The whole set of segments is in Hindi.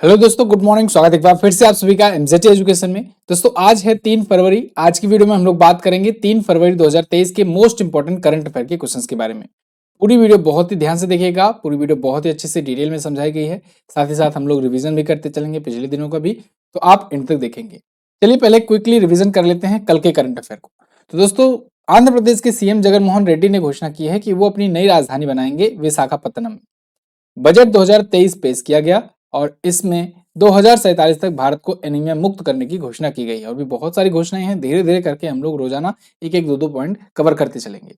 हेलो दोस्तों, गुड मॉर्निंग। स्वागत है एक बार फिर से आप सभी का एमजेटी एजुकेशन में। दोस्तों आज है 3 फरवरी। आज की वीडियो में हम लोग बात करेंगे 3 फरवरी 2023 के मोस्ट इंपोर्टेंट करंट अफेयर के क्वेश्चंस के बारे में। पूरी वीडियो बहुत ही ध्यान से देखिएगा। पूरी वीडियो बहुत ही अच्छे से डिटेल में समझाई गई है। साथ ही साथ हम लोग रिवीजन भी करते चलेंगे पिछले दिनों का भी, तो आप एंड तक देखेंगे। चलिए पहले क्विकली रिविजन कर लेते हैं कल के करंट अफेयर को। तो दोस्तों, आंध्र प्रदेश के सीएम जगनमोहन रेड्डी ने घोषणा की है कि वो अपनी नई राजधानी बनाएंगे विशाखापत्तनम में। बजट 2023 पेश किया गया और इसमें 2047 तक भारत को एनीमिया मुक्त करने की घोषणा की गई है। और भी बहुत सारी घोषणाएं हैं, धीरे धीरे करके हम लोग रोजाना एक एक दो दो पॉइंट कवर करते चलेंगे।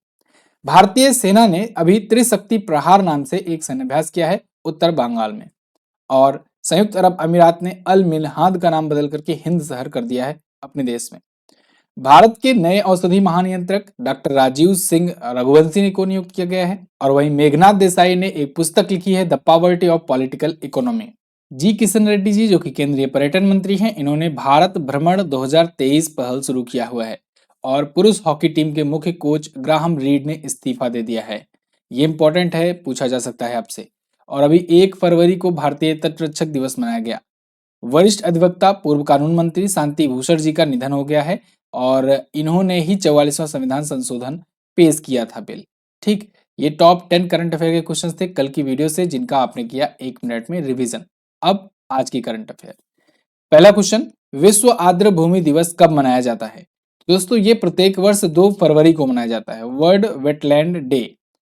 भारतीय सेना ने अभी त्रिशक्ति प्रहार नाम से एक सैन्याभ्यास किया है उत्तर बंगाल में। और संयुक्त अरब अमीरात ने अल मिनहाद का नाम बदल करके हिंद शहर कर दिया है अपने देश में। भारत के नए औषधि महानियंत्रक डॉक्टर राजीव सिंह रघुवंशी को नियुक्त किया गया है। और वहीं मेघनाथ देसाई ने एक पुस्तक लिखी है the poverty of political economy. G Kishan Reddy ji, जो कि केंद्रीय पर्यटन मंत्री हैं, इन्होंने भारत भ्रमण 2023 पहल शुरू किया हुआ है। और पुरुष हॉकी टीम के मुख्य कोच ग्राहम रीड ने इस्तीफा दे दिया है। ये इंपॉर्टेंट है, पूछा जा सकता है आपसे। और अभी 1 फरवरी को भारतीय तटरक्षक दिवस मनाया गया। वरिष्ठ अधिवक्ता पूर्व कानून मंत्री शांति भूषण जी का निधन हो गया है और इन्होंने ही 44वां संविधान संशोधन पेश किया था बिल। ठीक, ये टॉप 10 करंट अफेयर के क्वेश्चंस थे कल की वीडियो से, जिनका आपने किया 1 मिनट में रिवीजन। अब आज की करंट अफेयर। पहला क्वेश्चन, विश्व आर्द्र भूमि दिवस कब मनाया जाता है? दोस्तों ये प्रत्येक वर्ष 2 फरवरी को मनाया जाता है, वर्ल्ड वेटलैंड डे।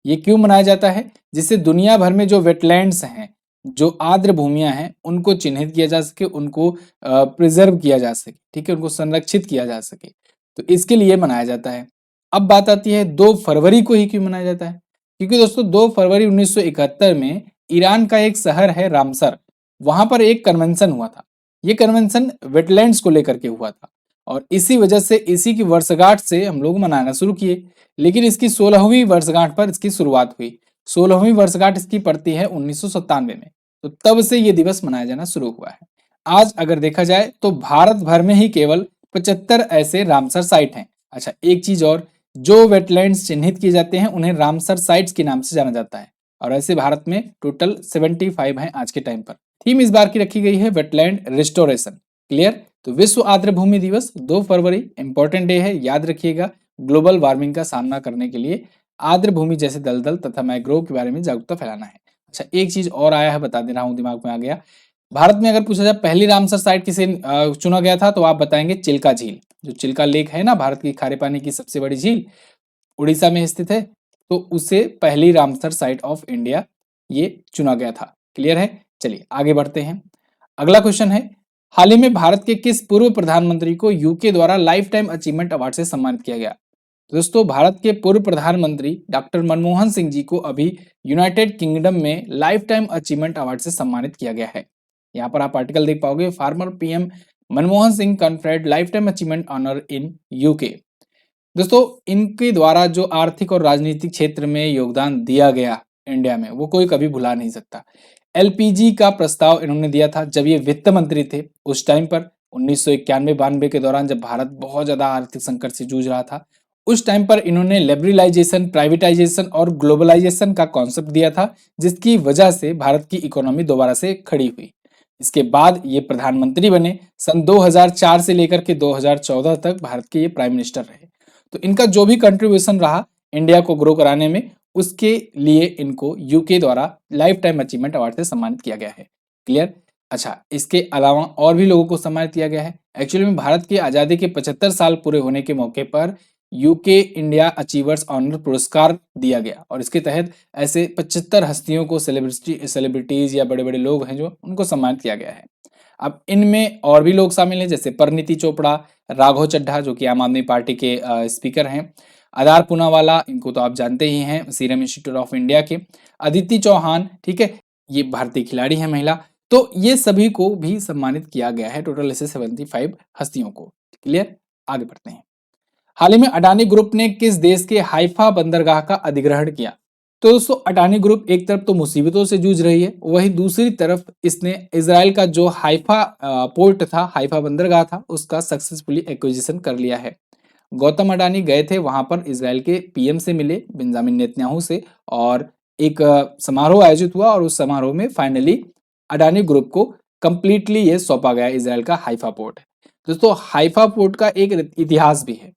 ये क्यों मनाया जाता है? जिससे दुनिया भर में जो वेटलैंड्स हैं, जो आर्द्र भूमियां हैं, उनको चिन्हित किया जा सके, उनको प्रिजर्व किया जा सके, ठीक है, उनको संरक्षित किया जा सके, तो इसके लिए मनाया जाता है। अब बात आती है 2 फरवरी को ही क्यों मनाया जाता है? क्योंकि दोस्तों 2 फरवरी 1971 में ईरान का एक शहर है रामसर, वहां पर एक कन्वेंशन हुआ था। ये कन्वेंशन वेटलैंड्स को लेकर के हुआ था और इसी वजह से इसी की वर्षगांठ से हम लोग मनाना शुरू किए। लेकिन इसकी 16वीं वर्षगांठ पर इसकी शुरुआत हुई। 16वीं वर्षगांठ इसकी पड़ती है 1997 में, तो तब से ये दिवस मनाया जाना शुरू हुआ है। आज अगर देखा जाए तो भारत भर में ही केवल 75 ऐसे रामसर साइट हैं। अच्छा, एक चीज और, जो वेटलैंड्स चिन्हित किए जाते हैं उन्हें रामसर साइट्स के नाम से जाना जाता है। और ऐसे भारत में टोटल 75 हैं आज के टाइम पर। थीम इस बार की रखी गई है वेटलैंड रिस्टोरेशन। क्लियर? तो विश्व आर्द्र भूमि दिवस 2 फरवरी इंपॉर्टेंट डे है, याद रखिएगा। ग्लोबल वार्मिंग का सामना करने के लिए आर्द्र भूमि जैसे दलदल तथा मैग्रोव के बारे में जागरूकता फैलाना है। अच्छा, एक चीज और आया है, बता दे रहा हूँ, दिमाग में आ गया। भारत में अगर पूछा जाए पहली रामसर साइट किसे चुना गया था, तो आप बताएंगे चिल्का झील। जो चिल्का लेक है ना, भारत की खारे पानी की सबसे बड़ी झील, उड़ीसा में स्थित है, तो उसे पहली रामसर साइट ऑफ इंडिया ये चुना गया था। क्लियर है? चलिए आगे बढ़ते हैं। अगला क्वेश्चन है, हाल ही में भारत के किस पूर्व प्रधानमंत्री को यूके द्वारा लाइफ टाइम अचीवमेंट अवार्ड से सम्मानित किया गया? दोस्तों भारत के पूर्व प्रधानमंत्री डॉक्टर मनमोहन सिंह जी को अभी यूनाइटेड किंगडम में लाइफ टाइम अचीवमेंट अवार्ड से सम्मानित किया गया है। यहाँ पर आप आर्टिकल देख पाओगे, former PM Manmohan Singh conferred lifetime achievement honour in UK. दोस्तों इनके द्वारा जो आर्थिक और राजनीतिक क्षेत्र में योगदान दिया गया इंडिया में, वो कोई कभी भुला नहीं सकता। एलपीजी का प्रस्ताव इन्होंने दिया था जब ये वित्त मंत्री थे उस टाइम पर, 1991-92 के दौरान, जब भारत बहुत ज्यादा आर्थिक संकट से जूझ रहा था। उस टाइम पर इन्होंने लिबरलाइजेशन, प्राइवेटाइजेशन और ग्लोबलाइजेशन का कॉन्सेप्ट दिया था, जिसकी वजह से भारत की इकोनॉमी दोबारा से खड़ी हुई। इसके बाद ये प्रधानमंत्री बने। सन 2004 से लेकर के 2014 तक भारत के ये प्राइम मिनिस्टर रहे। तो इनका जो भी कंट्रीब्यूशन रहा इंडिया को ग्रो कराने में, उसके लिए इनको यूके द्वारा लाइफ टाइम अचीवमेंट अवार्ड से सम्मानित किया गया है। क्लियर? अच्छा, इसके अलावा और भी लोगों को सम्मानित किया गया है। एक्चुअली में भारत की आजादी के 75 साल पूरे होने के मौके पर यूके इंडिया अचीवर्स ऑनर पुरस्कार दिया गया और इसके तहत ऐसे 75 हस्तियों को, सेलिब्रिटीज या बड़े बड़े लोग हैं जो, उनको सम्मानित किया गया है। अब इनमें और भी लोग शामिल हैं, जैसे परिणीति चोपड़ा, राघव चड्ढा जो कि आम आदमी पार्टी के स्पीकर हैं, आधार पूनावाला, इनको तो आप जानते ही हैं, सीरम इंस्टीट्यूट ऑफ इंडिया के, अदिति चौहान, ठीक है, ये भारतीय खिलाड़ी है महिला। तो ये सभी को भी सम्मानित किया गया है, टोटल ऐसे 75 हस्तियों को। क्लियर? आगे बढ़ते हैं। हाल ही में अडानी ग्रुप ने किस देश के हाइफा बंदरगाह का अधिग्रहण किया? तो दोस्तों अडानी ग्रुप एक तरफ तो मुसीबतों से जूझ रही है, वहीं दूसरी तरफ इसने इजराइल का जो हाइफा पोर्ट था, हाइफा बंदरगाह था, उसका सक्सेसफुली एक्विजिशन कर लिया है। गौतम अडानी गए थे वहां पर, इजराइल के पीएम से मिले, बेंजामिन नेतन्याहू से, और एक समारोह आयोजित हुआ और उस समारोह में फाइनली अडानी ग्रुप को कंप्लीटली ये सौंपा गया इजराइल का हाइफा पोर्ट है। दोस्तों हाइफा पोर्ट का एक इतिहास भी है।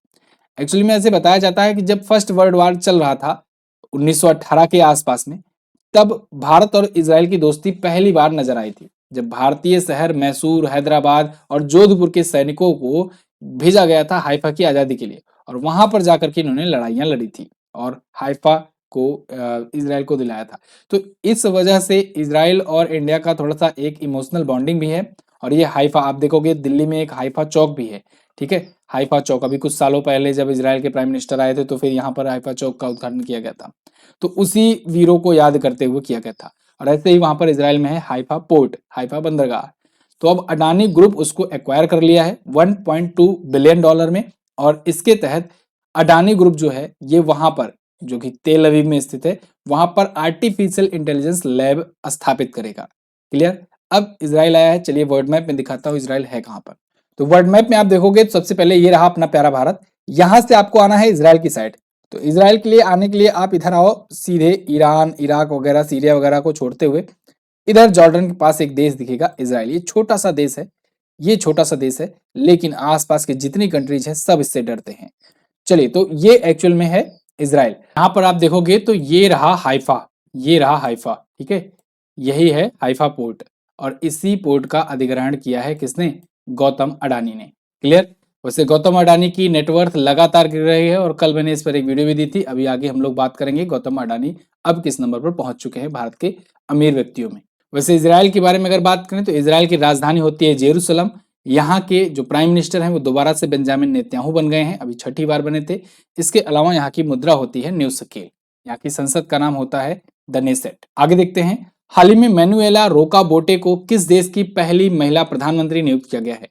एक्चुअली में ऐसे बताया जाता है कि जब फर्स्ट वर्ल्ड वॉर चल रहा था 1918 के आसपास में, तब भारत और इजराइल की दोस्ती पहली बार नजर आई थी, जब भारतीय शहर मैसूर, हैदराबाद और जोधपुर के सैनिकों को भेजा गया था हाइफा की आजादी के लिए, और वहां पर जाकर के इन्होंने लड़ाइयां लड़ी थी और हाइफा को इजराइल को दिलाया था। तो इस वजह से इजराइल और इंडिया का थोड़ा सा एक इमोशनल बॉन्डिंग भी है। और ये हाइफा आप देखोगे दिल्ली में एक हाइफा चौक भी है, ठीक है। हाइफा चौक अभी कुछ सालों पहले जब इजराइल के प्राइम मिनिस्टर आए थे तो फिर यहाँ पर हाइफा चौक का उद्घाटन किया गया था, तो उसी वीरों को याद करते हुए किया गया था। और ऐसे ही वहां पर इजराइल में है हाइफा पोर्ट, हाइफा बंदरगाह। तो अब अडानी ग्रुप उसको एक्वायर कर लिया है 1.2 बिलियन डॉलर में, और इसके तहत अडानी ग्रुप जो है ये वहां पर, जो कि तेल अवीव में स्थित है, वहां पर आर्टिफिशियल इंटेलिजेंस लैब स्थापित करेगा। क्लियर। अब इजराइल आया है, चलिए वर्ल्ड मैप में दिखाता हूँ इजराइल है कहां पर। तो वर्ल्ड मैप में आप देखोगे तो सबसे पहले ये रहा अपना प्यारा भारत, यहां से आपको आना है इजराइल की साइड। तो इजराइल के लिए आने के लिए आप इधर आओ, सीधे ईरान, इराक वगैरह, सीरिया वगैरह को छोड़ते हुए इधर जॉर्डन के पास एक देश दिखेगा इजराइल। ये छोटा सा देश है, ये छोटा सा देश है, लेकिन आसपास के जितनी कंट्रीज है सब इससे डरते हैं। चलिए, तो ये एक्चुअल में है इजराइल। यहां पर आप देखोगे तो ये रहा हाइफा, ये रहा हाइफा, ठीक है, यही है हाइफा पोर्ट। और इसी पोर्ट का अधिग्रहण किया है किसने? गौतम अडानी ने। क्लियर। वैसे गौतम अडानी की नेटवर्थ लगातार गिर रही है और कल मैंने इस पर एक वीडियो भी दी थी। अभी आगे हम लोग बात करेंगे गौतम अडानी अब किस नंबर पर पहुंच चुके हैं भारत के अमीर व्यक्तियों में। वैसे इजराइल के बारे में अगर बात करें तो इजराइल की राजधानी होती है जेरूसलम। यहाँ के जो प्राइम मिनिस्टर हैं वो दोबारा से बेंजामिन नेतन्याहू बन गए हैं, अभी छठी बार बने थे। इसके अलावा यहाँ की मुद्रा होती है न्यू शकेल। यहाँ की संसद का नाम होता है द नेसेट। आगे देखते हैं, हाल ही में मैनुएला रोका बोटे को किस देश की पहली महिला प्रधानमंत्री नियुक्त किया गया है?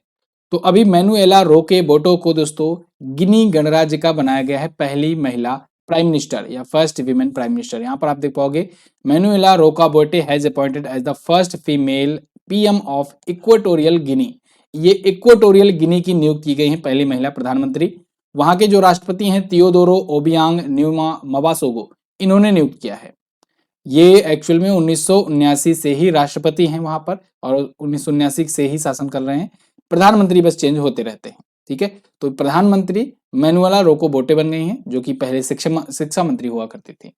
तो अभी मैनुएला रोके बोटो को दोस्तों गिनी गणराज्य का बनाया गया है पहली महिला प्राइम मिनिस्टर या फर्स्ट वीमेन प्राइम मिनिस्टर। यहाँ पर आप देख पाओगे Manuela Roca Bote has appointed as the first female PM of Equatorial Guinea. ये इक्वेटोरियल गिनी की नियुक्त की गई है पहली महिला प्रधानमंत्री। वहां के जो राष्ट्रपति हैं तियोदोरो ओबियांग न्यूमा मबासोगो, इन्होंने नियुक्त किया है। ये एक्चुअल में 1979 से ही राष्ट्रपति हैं वहां पर, और 1979 से ही शासन कर रहे हैं। प्रधानमंत्री बस चेंज होते रहते हैं, ठीक है। तो प्रधानमंत्री मैनुएला रोको बोटे बन गई हैं, जो कि पहले शिक्षा मंत्री हुआ करती थी।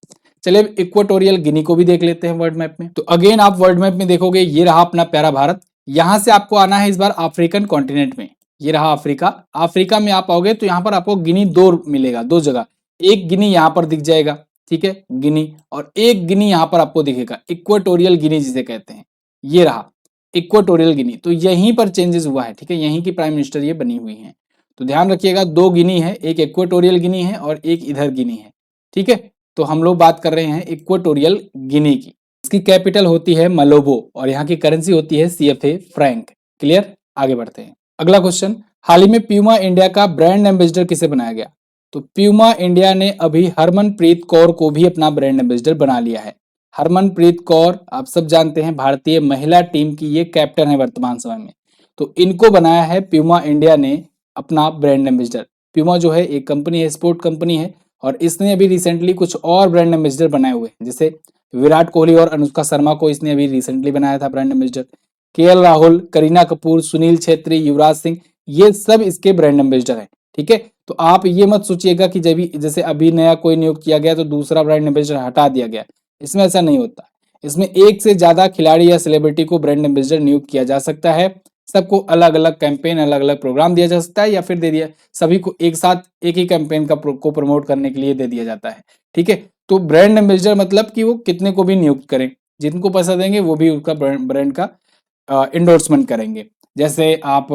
चलिए इक्वेटोरियल गिनी को भी देख लेते हैं वर्ल्ड मैप में। तो अगेन आप वर्ल्ड मैप में देखोगे ये रहा अपना प्यारा भारत। यहां से आपको आना है इस बार अफ्रीकन कॉन्टिनेंट में, ये रहा अफ्रीका। अफ्रीका में आप आओगे तो यहाँ पर आपको गिनी दो मिलेगा, दो जगह। एक गिनी यहाँ पर दिख जाएगा, ठीक है, गिनी, और एक गिनी यहां पर आपको दिखेगा इक्वेटोरियल गिनी जिसे कहते हैं, ये रहा इक्वेटोरियल गिनी। तो यहीं पर चेंजेस हुआ है, ठीक है, यहीं की प्राइम मिनिस्टर ये बनी हुई हैं। तो ध्यान रखिएगा दो गिनी है, एक इक्वेटोरियल गिनी है और एक इधर गिनी है, ठीक है। तो हम लोग बात कर रहे हैं इक्वेटोरियल गिनी की। इसकी कैपिटल होती है मलोबो और यहाँ की करेंसी होती है सीएफए फ्रैंक। क्लियर। आगे बढ़ते हैं, अगला क्वेश्चन, हाल ही में प्यूमा इंडिया का ब्रांड एम्बेसडर किसे बनाया गया? तो प्यूमा इंडिया ने अभी हरमनप्रीत कौर को भी अपना ब्रांड एम्बेसडर बना लिया है। हरमनप्रीत कौर आप सब जानते हैं भारतीय महिला टीम की ये कैप्टन है वर्तमान समय में। तो इनको बनाया है प्यूमा इंडिया ने अपना ब्रांड एम्बेसडर। प्यूमा जो है एक कंपनी है, स्पोर्ट कंपनी है, और इसने अभी रिसेंटली कुछ और ब्रांड एम्बेसडर बनाए हुए हैं, जैसे विराट कोहली और अनुष्का शर्मा को इसने अभी रिसेंटली बनाया था brand ambassador. KL Rahul, Kareena Kapoor, Sunil Chhetri, Yuvraj Singh, ये सब इसके ब्रांड एम्बेसडर हैं, ठीक है। तो आप ये मत सोचिएगा कि जब जैसे अभी नया कोई नियुक्त किया गया तो दूसरा ब्रांड एम्बेसडर हटा दिया गया, इसमें ऐसा नहीं होता। इसमें एक से ज्यादा खिलाड़ी या सेलिब्रिटी को ब्रांड एम्बेसडर नियुक्त किया जा सकता है। सबको अलग अलग कैंपेन, अलग अलग प्रोग्राम दिया जा सकता है, या फिर दे दिया सभी को एक साथ एक ही कैंपेन का को प्रमोट करने के लिए दे दिया जाता है, ठीक है। तो ब्रांड एम्बेसडर मतलब कि वो कितने को भी नियुक्त करें, जिनको पैसा देंगे वो भी उसका ब्रांड का इंडोर्समेंट करेंगे। जैसे आप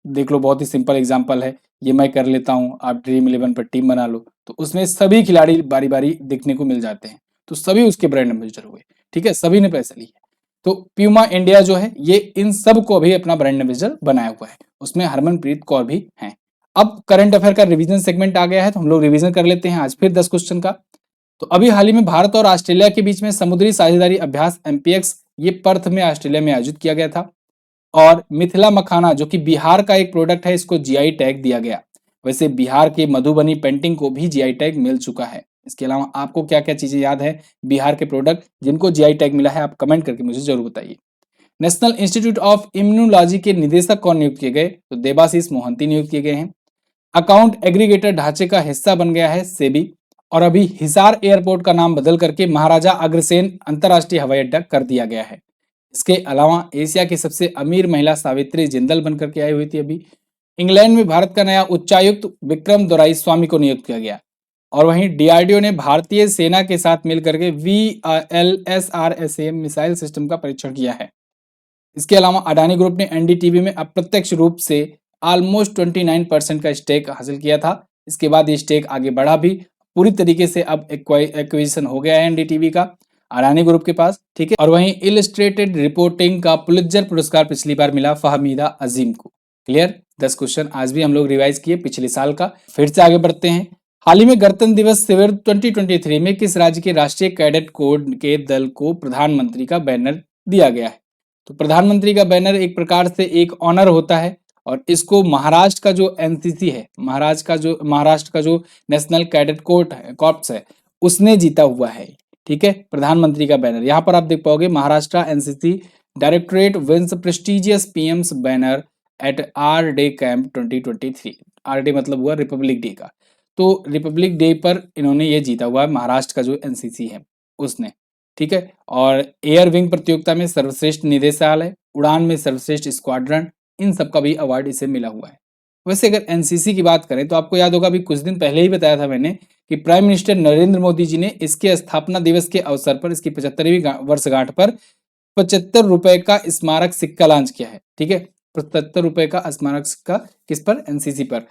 देख लो, बहुत ही सिंपल एग्जांपल है, ये मैं कर लेता हूँ, आप ड्रीम 11 पर टीम बना लो, तो उसमें सभी खिलाड़ी बारी बारी दिखने को मिल जाते हैं, तो सभी उसके ब्रांड एम्बेसडर हुए, ठीक है, सभी ने पैसा लिया। तो प्यूमा इंडिया जो है ये इन सब को भी अपना ब्रांड एम्बेसडर बनाया हुआ है, उसमें हरमनप्रीत कौर भी हैं। अब करंट अफेयर का रिवीजन सेगमेंट आ गया है, तो हम लोग रिवीजन कर लेते हैं आज फिर 10 क्वेश्चन का। तो अभी हाल ही में भारत और ऑस्ट्रेलिया के बीच में समुद्री साझेदारी अभ्यास एमपीएक्स ये पर्थ में ऑस्ट्रेलिया में आयोजित किया गया था। और मिथिला मखाना जो कि बिहार का एक प्रोडक्ट है, इसको जीआई टैग दिया गया। वैसे बिहार के मधुबनी पेंटिंग को भी जीआई टैग मिल चुका है। इसके अलावा आपको क्या क्या चीजें याद है बिहार के प्रोडक्ट जिनको जीआई टैग मिला है, आप कमेंट करके मुझे जरूर बताइए। नेशनल इंस्टीट्यूट ऑफ इम्यूनोलॉजी के निदेशक कौन नियुक्त किए गए? तो देबाशीष मोहंती नियुक्त किए गए हैं। अकाउंट एग्रीगेटर ढांचे का हिस्सा बन गया है सेबी, और अभी हिसार एयरपोर्ट का नाम बदल करके महाराजा अग्रसेन अंतरराष्ट्रीय हवाई अड्डा कर दिया गया है। इसके अलावा एशिया की सबसे अमीर महिला सावित्री जिंदल बनकर के आई हुई थी अभी। इंग्लैंड में भारत का नया उच्चायुक्त विक्रम दोराईस्वामी को नियुक्त किया गया। और वहीं डीआरडीओ ने भारतीय सेना के साथ मिलकर के VLSRSAM मिसाइल सिस्टम का परीक्षण किया है। इसके अलावा अडानी ग्रुप ने एनडीटीवी में अप्रत्यक्ष रूप से ऑलमोस्ट 29% का स्टेक हासिल किया था। इसके बाद ये स्टेक आगे बढ़ा भी, पूरी तरीके से अब एक्विजिशन हो गया है एनडीटीवी का अडानी ग्रुप के पास, ठीक है। और वहीं इलस्ट्रेटेड रिपोर्टिंग का पुलित्जर पुरस्कार पिछली बार मिला फहमीदा अजीम को। क्लियर? 10 क्वेश्चन आज भी हम लोग रिवाइज किए पिछले साल का। फिर से आगे बढ़ते हैं। हाल ही में गणतंत्र दिवस शिविर 2023 में किस राज्य के राष्ट्रीय कैडेट कोर के दल को प्रधानमंत्री का बैनर दिया गया है? तो प्रधानमंत्री का बैनर एक प्रकार से एक ऑनर होता है, और इसको महाराष्ट्र का जो एनसीसी है, महाराष्ट्र का जो नेशनल कैडेट कॉर्प्स है, उसने जीता हुआ है, ठीक है, प्रधानमंत्री का बैनर। यहाँ पर आप देख पाओगे Maharashtra NCC directorate wins prestigious PMs banner at R day camp 2023। R day मतलब हुआ रिपब्लिक डे का, तो रिपब्लिक डे पर इन्होंने ये जीता हुआ है, महाराष्ट्र का जो एनसीसी है उसने, ठीक है। और एयर विंग प्रतियोगिता में सर्वश्रेष्ठ निदेशालय, उड़ान में सर्वश्रेष्ठ स्क्वाड्रन, इन सब का भी अवार्ड इसे मिला हुआ है। वैसे अगर एनसीसी की बात करें तो आपको याद होगा, अभी कुछ दिन पहले ही बताया था मैंने कि प्राइम मिनिस्टर नरेंद्र मोदी जी ने इसके स्थापना दिवस के अवसर पर, इसकी 75वीं वर्षगांठ पर 75 रुपए का स्मारक सिक्का लॉन्च किया है, ठीक है। 75 रुपए का स्मारक सिक्का किस पर? एनसीसी पर।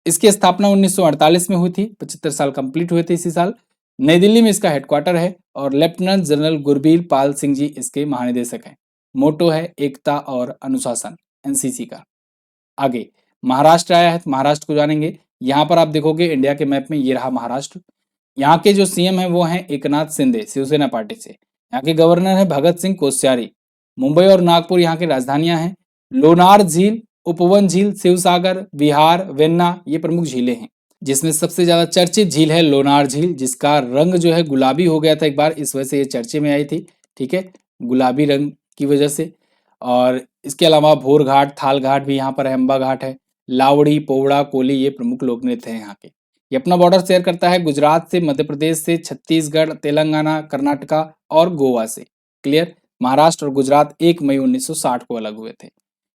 इसकी स्थापना 1948 में हुई थी, 75 साल कंप्लीट हुए थे इसी साल। नई दिल्ली में इसका हेडक्वार्टर है, और लेफ्टिनेंट जनरल गुरबीर पाल सिंह जी इसके महानिदेशक हैं। मोटो है एकता और अनुशासन एनसीसी का। आगे महाराष्ट्र आया है, तो महाराष्ट्र को जानेंगे। यहाँ पर आप देखोगे इंडिया के मैप में ये रहा महाराष्ट्र। यहाँ के जो सीएम है वो हैं एकनाथ शिंदे, शिवसेना पार्टी से। यहाँ के गवर्नर है भगत सिंह कोश्यारी। मुंबई और नागपुर यहाँ की राजधानियां हैं। लोनार झील, उपवन झील, शिवसागर, विहार, वेन्ना, ये प्रमुख झीलें हैं, जिसमें सबसे ज्यादा चर्चित झील है लोनार झील, जिसका रंग जो है गुलाबी हो गया था एक बार, इस वजह से ये चर्चे में आई थी, ठीक है, गुलाबी रंग की वजह से। और इसके अलावा भोर घाट, थाल घाट भी यहाँ पर है, अम्बा घाट है, लावड़ी, पोवड़ा, कोली, ये प्रमुख लोक नृत्य हैं यहाँ के। ये अपना बॉर्डर शेयर करता है गुजरात से, मध्य प्रदेश से, छत्तीसगढ़, तेलंगाना, कर्नाटका और गोवा से। क्लियर? महाराष्ट्र और गुजरात 1 मई 1960 को अलग हुए थे।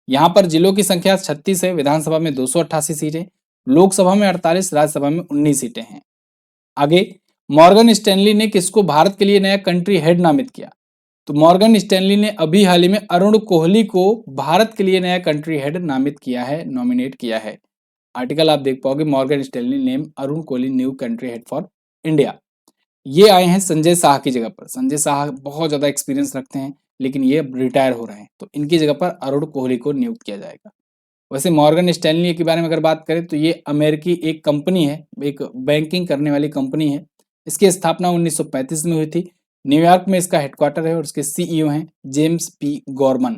यहाँ पर जिलों की संख्या 36 है, विधानसभा में 288 सीटें, लोकसभा में 48, राज्यसभा में 19 सीटें हैं। आगे मॉर्गन स्टैनली ने किसको भारत के लिए नया कंट्री हेड नामित किया? तो मॉर्गन स्टैनली ने अभी हाल ही में अरुण कोहली को भारत के लिए नया कंट्री हेड नामित किया है, नॉमिनेट किया है। आर्टिकल आप देख पाओगे, Morgan Stanley name Arun Kohli new country head for India. ये आए हैं संजय शाह की जगह पर। संजय शाह बहुत ज्यादा एक्सपीरियंस रखते हैं, लेकिन ये रिटायर हो रहे हैं, तो इनकी जगह पर अरुण कोहली को नियुक्त किया जाएगा। वैसे मॉर्गन स्टैनली के बारे में अगर बात करें तो ये अमेरिकी एक कंपनी है, एक बैंकिंग करने वाली कंपनी है। इसकी स्थापना 1935 में हुई थी। न्यूयॉर्क में इसका हेडक्वार्टर है, और इसके सीईओ हैं जेम्स पी गॉर्मन।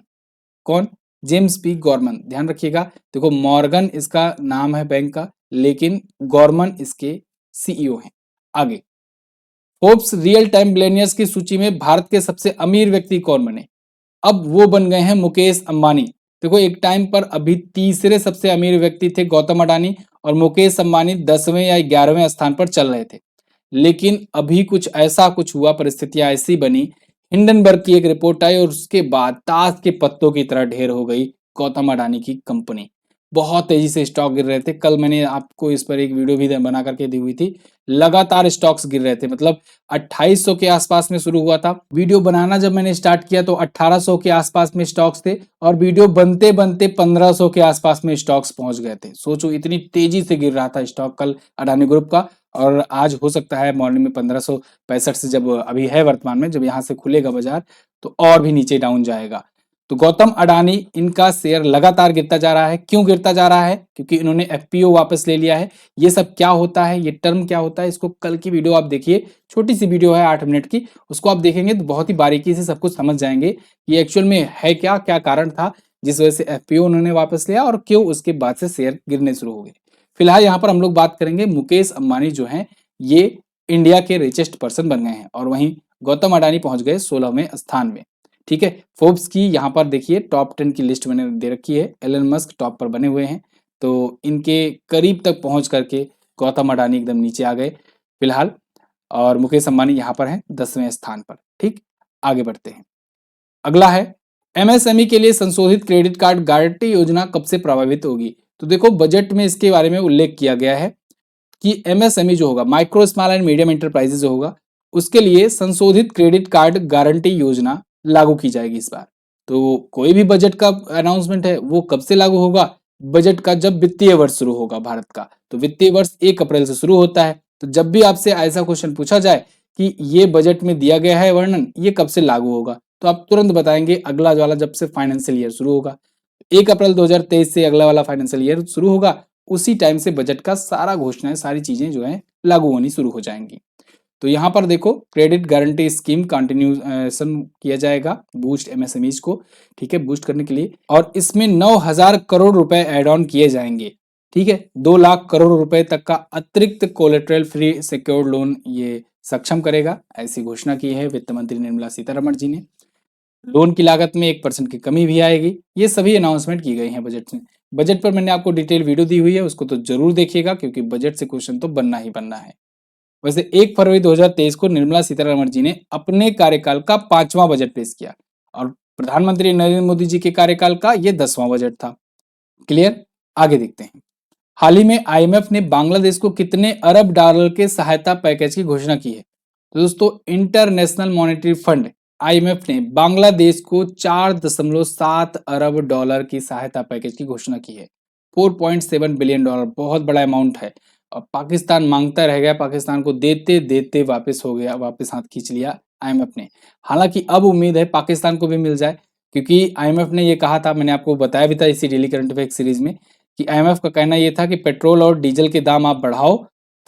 कौन? James P Gorman. ध्यान रखिएगा, देखो मॉर्गन इसका नाम है बैंक का, लेकिन गॉर्मन इसके सीईओ हैं। आगे फोर्ब्स रियल टाइम मिलेनियर्स की सूची में भारत के सबसे अमीर व्यक्ति कौन बने? अब वो बन गए हैं मुकेश अंबानी। देखो एक टाइम पर अभी तीसरे सबसे अमीर व्यक्ति थे गौतम अडानी, और मुकेश अंबानी 10वें या 11वें स्थान पर चल रहे थे। लेकिन अभी कुछ हुआ, परिस्थितियां ऐसी बनी, हिंडनबर्ग की एक रिपोर्ट आई, और उसके बाद ताश के पत्तों की तरह ढेर हो गई गौतम अडानी की कंपनी। बहुत तेजी से स्टॉक गिर रहे थे। कल मैंने आपको इस पर एक वीडियो भी बना करके दी हुई थी। लगातार स्टॉक्स गिर रहे थे, मतलब 2800 के आसपास में शुरू हुआ था वीडियो बनाना। जब मैंने स्टार्ट किया तो 1800 के आसपास में स्टॉक्स थे, और वीडियो बनते बनते 1500 के आसपास में स्टॉक्स पहुंच गए थे। सोचो इतनी तेजी से गिर रहा था स्टॉक कल अडानी ग्रुप का। और आज हो सकता है मॉर्निंग में 1565 से, जब अभी है वर्तमान में, जब यहाँ से खुलेगा बाजार तो और भी नीचे डाउन जाएगा। तो गौतम अडानी, इनका शेयर लगातार गिरता जा रहा है। क्यों गिरता जा रहा है? क्योंकि इन्होंने एफपीओ वापस ले लिया है। ये सब क्या होता है, ये टर्म क्या होता है, इसको कल की वीडियो आप देखिए, छोटी सी वीडियो है 8 मिनट की, उसको आप देखेंगे तो बहुत ही बारीकी से सब कुछ समझ जाएंगे ये एक्चुअल में है क्या, क्या कारण था जिस वजह से एफपीओ उन्होंने वापस लिया, और क्यों उसके बाद से शेयर गिरने शुरू हो गए। फिलहाल यहाँ पर हम लोग बात करेंगे मुकेश अंबानी जो है ये इंडिया के रिचेस्ट पर्सन बन गए हैं, और वहीं गौतम अडानी पहुंच गए 16वें स्थान में। ठीक है। फोर्ब्स की यहाँ पर देखिए टॉप 10 की लिस्ट मैंने दे रखी है। एलन मस्क टॉप पर बने हुए हैं, तो इनके करीब तक पहुंच करके गौतम अडानी एकदम नीचे आ गए फिलहाल, और मुकेश अंबानी यहाँ पर हैं 10वें स्थान पर। ठीक, आगे बढ़ते हैं। अगला है एमएसएमई के लिए संशोधित क्रेडिट कार्ड गारंटी योजना कब से प्रभावित होगी। तो देखो बजट में इसके बारे में उल्लेख किया गया है कि एमएसएमई जो होगा, micro small and medium enterprises जो होगा, उसके लिए संशोधित क्रेडिट कार्ड गारंटी योजना लागू की जाएगी इस बार। तो कोई भी बजट का अनाउंसमेंट है वो कब से लागू होगा, बजट का जब वित्तीय वर्ष शुरू होगा भारत का। तो वित्तीय वर्ष 1 अप्रैल से शुरू होता है। तो जब भी आपसे ऐसा क्वेश्चन पूछा जाए कि ये बजट में दिया गया है वर्णन, ये कब से लागू होगा, तो आप तुरंत बताएंगे अगला वाला जब से फाइनेंशियल ईयर शुरू होगा। 1 अप्रैल 2023 से अगला वाला फाइनेंशियल ईयर शुरू होगा, उसी टाइम से बजट का सारा घोषणाएं, सारी चीजें जो है लागू होनी शुरू हो जाएंगी। तो यहाँ पर देखो क्रेडिट गारंटी स्कीम कंटिन्यूएशन किया जाएगा बूस्ट एमएसएमईज को, ठीक है, बूस्ट करने के लिए। और इसमें 9,000 करोड़ रुपए एड ऑन किए जाएंगे, ठीक है। 2 लाख करोड़ रुपए तक का अतिरिक्त कोलेटरल फ्री सिक्योर्ड लोन ये सक्षम करेगा, ऐसी घोषणा की है वित्त मंत्री निर्मला सीतारमण जी ने। लोन की लागत में 1% की कमी भी आएगी। ये सभी अनाउंसमेंट की गई हैं बजट में। बजट पर मैंने आपको डिटेल वीडियो दी हुई है, उसको तो जरूर देखिएगा क्योंकि बजट से क्वेश्चन तो बनना ही बनना है। वैसे 1 फरवरी 2023 को निर्मला सीतारमण जी ने अपने कार्यकाल का 5वां बजट पेश किया और प्रधानमंत्री नरेंद्र मोदी जी के कार्यकाल का ये 10वां बजट था। क्लियर, आगे देखते हैं। हाल ही में आईएमएफ ने बांग्लादेश को कितने अरब डॉलर के सहायता पैकेज की घोषणा की है। तो दोस्तों इंटरनेशनल मॉनेटरी फंड आईएमएफ ने बांग्लादेश को 4.7 अरब डॉलर की सहायता पैकेज की घोषणा की है। 4.7 बिलियन डॉलर, बहुत बड़ा अमाउंट है। और पाकिस्तान मांगता रह गया, पाकिस्तान को देते देते वापस हो गया, वापस हाथ खींच लिया आईएमएफ ने। हालांकि अब उम्मीद है पाकिस्तान को भी मिल जाए, क्योंकि आईएमएफ ने ये कहा था, मैंने आपको बताया भी था इसी डेली करंट अफेयर सीरीज में, कि आईएमएफ का कहना ये था कि पेट्रोल और डीजल के दाम आप बढ़ाओ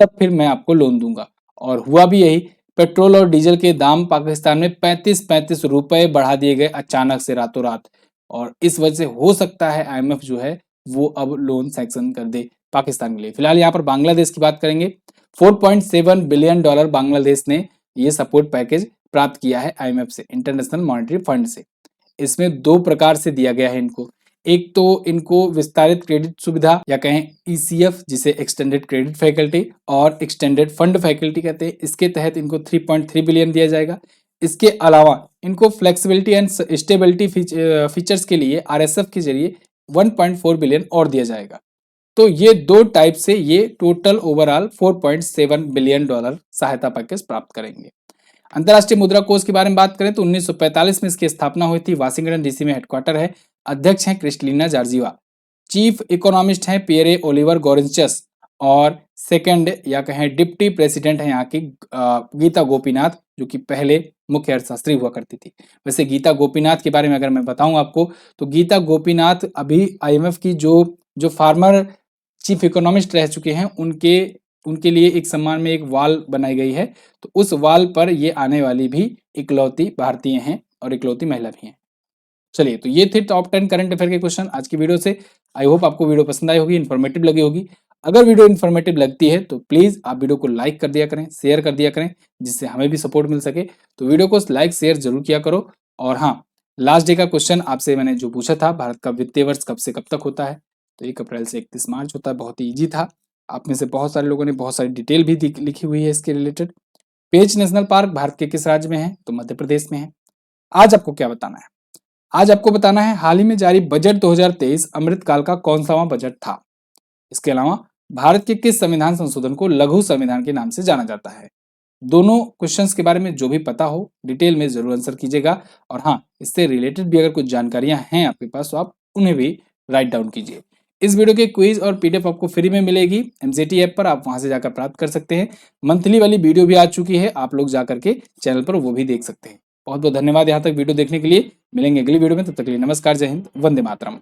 तब फिर मैं आपको लोन दूंगा। और हुआ भी यही, पेट्रोल और डीजल के दाम पाकिस्तान में 35 रुपए बढ़ा दिए गए अचानक से रातों रात। और इस वजह से हो सकता है आईएमएफ जो है वो अब लोन सैंक्शन कर दे पाकिस्तान के लिए। फिलहाल यहाँ पर बांग्लादेश की बात करेंगे। 4.7 बिलियन डॉलर बांग्लादेश ने ये सपोर्ट पैकेज प्राप्त किया है आईएमएफ से, इंटरनेशनल मॉनेटरी फंड से। इसमें 2 प्रकार से दिया गया है इनको। एक तो इनको विस्तारित क्रेडिट सुविधा या कहें ईसीएफ, जिसे एक्सटेंडेड क्रेडिट फैकल्टी और एक्सटेंडेड फंड फैकल्टी कहते हैं, इसके तहत इनको 3.3 बिलियन दिया जाएगा। इसके अलावा इनको फ्लेक्सिबिलिटी एंड स्टेबिलिटी फीचर्स के लिए आरएसएफ के जरिए 1.4 बिलियन और दिया जाएगा। तो ये 2 टाइप से ये टोटल ओवरऑल 4.7 बिलियन डॉलर सहायता पैकेज प्राप्त करेंगे। अंतर्राष्ट्रीय मुद्रा कोष के बारे में बात करें तो 1945 में इसकी स्थापना हुई थी। वाशिंगटन डीसी में हेडक्वार्टर है। अध्यक्ष हैं क्रिस्टलिना जॉर्जिवा। चीफ इकोनॉमिस्ट हैं पियरे ओलिवर गोरेंचस। और सेकंड या कहें डिप्टी प्रेसिडेंट है यहाँ की गीता गोपीनाथ, जो कि पहले मुख्य अर्थशास्त्री हुआ करती थी। वैसे गीता गोपीनाथ के बारे में अगर मैं बताऊं आपको, तो गीता गोपीनाथ अभी आईएमएफ की जो फार्मर चीफ इकोनॉमिस्ट रह चुके हैं, उनके लिए एक सम्मान में एक वॉल बनाई गई है। तो उस वॉल पर ये आने वाली भी इकलौती भारतीय हैं और इकलौती महिला भी हैं। चलिए, तो ये थे टॉप 10 करंट अफेयर के क्वेश्चन आज की वीडियो से। आई होप आपको वीडियो पसंद आई होगी, इन्फॉर्मेटिव लगी होगी। अगर वीडियो इन्फॉर्मेटिव लगती है तो प्लीज आप वीडियो को लाइक कर दिया करें, शेयर कर दिया करें, जिससे हमें भी सपोर्ट मिल सके। तो वीडियो को लाइक शेयर जरूर किया करो। और हाँ, लास्ट डे का क्वेश्चन आपसे मैंने जो पूछा था, भारत का वित्तीय वर्ष कब से कब तक होता है, तो 1 अप्रैल से 31 मार्च होता है। बहुत ही ईजी था। आप में से बहुत सारे लोगों ने बहुत सारी डिटेल भी लिखी हुई है इसके रिलेटेड। पेंच नेशनल पार्क भारत के किस राज्य में है, तो मध्य प्रदेश में है। आज आपको क्या बताना है, आज आपको बताना है हाल ही में जारी बजट 2023 अमृतकाल का कौन सा बजट था। इसके अलावा भारत के किस संविधान संशोधन को लघु संविधान के नाम से जाना जाता है। दोनों क्वेश्चंस के बारे में जो भी पता हो डिटेल में जरूर आंसर कीजिएगा। और हाँ, इससे रिलेटेड भी अगर कुछ जानकारियां हैं आपके पास तो आप उन्हें भी राइट डाउन कीजिए। इस वीडियो के क्विज और पीडीएफ आपको फ्री में मिलेगी एमजेटी ऐप पर, आप वहां से जाकर प्राप्त कर सकते हैं। मंथली वाली वीडियो भी आ चुकी है, आप लोग जाकर के चैनल पर वो भी देख सकते हैं। बहुत बहुत धन्यवाद यहाँ तक वीडियो देखने के लिए। मिलेंगे अगली वीडियो में, तब तक के लिए नमस्कार, जय हिंद, वंदे मातरम।